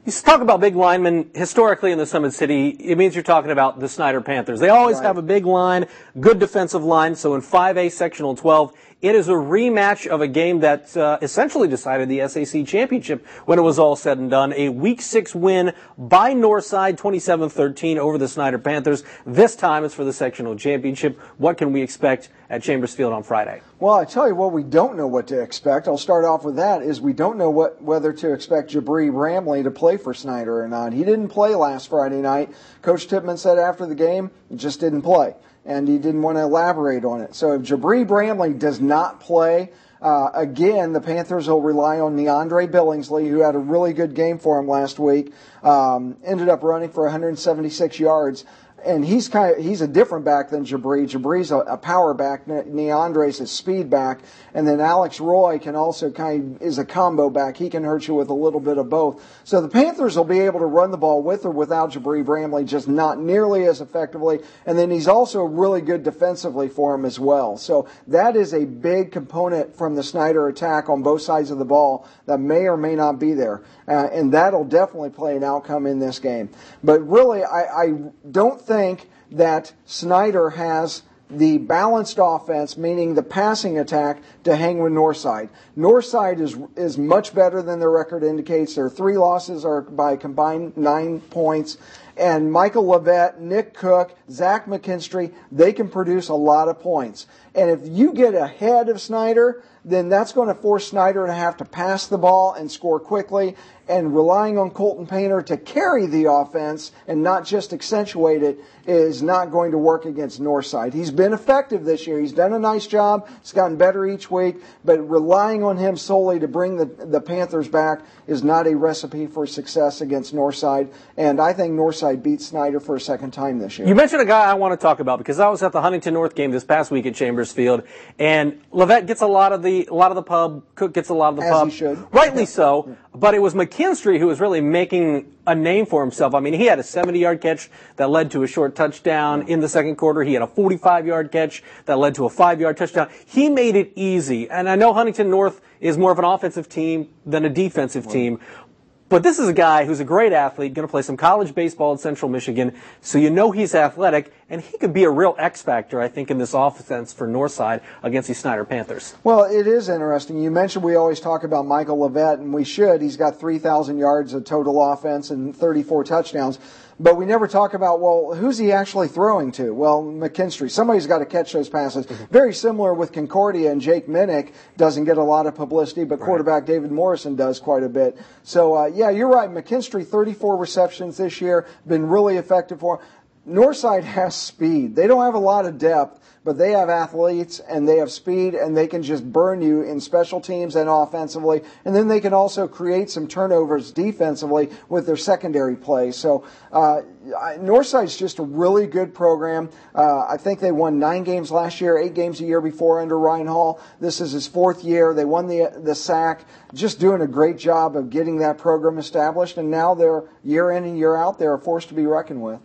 You talk about big linemen historically in the Summit City, it means you're talking about the Snider Panthers. They always have a big line, good defensive line. So in 5A Sectional 12, it is a rematch of a game that essentially decided the SAC championship when it was all said and done. A Week 6 win by Northside, 27-13 over the Snider Panthers. This time it's for the sectional championship. What can we expect at Chambers Field on Friday? Well, I tell you what, we don't know what to expect. I'll start off with that, is we don't know whether to expect Jabri Bramley to play for Snider or not. He didn't play last Friday night. Coach Tippmann said after the game, he just didn't play, and he didn't want to elaborate on it. So if Jabri Bramley does not play, again, the Panthers will rely on Neandre Billingsley, who had a really good game for him last week, ended up running for 176 yards. And he's a different back than Jabri. Jabri's a power back. Neandre's a speed back. And then Alex Roy can also is a combo back. He can hurt you with a little bit of both. So the Panthers will be able to run the ball with or without Jabri Bramley, just not nearly as effectively. And then he's also really good defensively for him as well. So that is a big component from the Snider attack on both sides of the ball that may or may not be there. And that'll definitely play an outcome in this game. But really, I don't think that Snider has the balanced offense, meaning the passing attack, to hang with Northside. Northside is much better than their record indicates. Their 3 losses are by combined 9 points. And Michael Levette, Nick Cook, Zach McKinstry, they can produce a lot of points. And if you get ahead of Snider, then that's going to force Snider to have to pass the ball and score quickly. And relying on Colton Painter to carry the offense and not just accentuate it is not going to work against Northside. He's been effective this year. He's done a nice job. He's gotten better each week. But relying on him solely to bring the Panthers back is not a recipe for success against Northside. And I think Northside beats Snider for a second time this year. You mentioned a guy I want to talk about because I was at the Huntington North game this past week at Chambers Field, and Levette gets a lot of the pub. Cook gets a lot of the pub. As he should. Rightly so. But it was McKinstry who was really making a name for himself. I mean, he had a 70-yard catch that led to a short touchdown in the second quarter. He had a 45-yard catch that led to a 5-yard touchdown. He made it easy. And I know Huntington North is more of an offensive team than a defensive team. But this is a guy who's a great athlete, going to play some college baseball in Central Michigan, so you know he's athletic, and he could be a real X factor, I think, in this offense for Northside against the Snider Panthers. Well, it is interesting. You mentioned we always talk about Michael Levette, and we should. He's got 3,000 yards of total offense and 34 touchdowns. But we never talk about, well, who's he actually throwing to? Well, McKinstry. Somebody's got to catch those passes. Very similar with Concordia, and Jake Minnick doesn't get a lot of publicity, but quarterback David Morrison does quite a bit. So, yeah, you're right. McKinstry, 34 receptions this year, been really effective for him. Northside has speed. They don't have a lot of depth, but they have athletes and they have speed, and they can just burn you in special teams and offensively. And then they can also create some turnovers defensively with their secondary play. So Northside's just a really good program. I think they won 9 games last year, 8 games a year before under Ryan Hall. This is his 4th year. They won the SAC. Just doing a great job of getting that program established. And now they're year in and year out. They're a force to be reckoned with.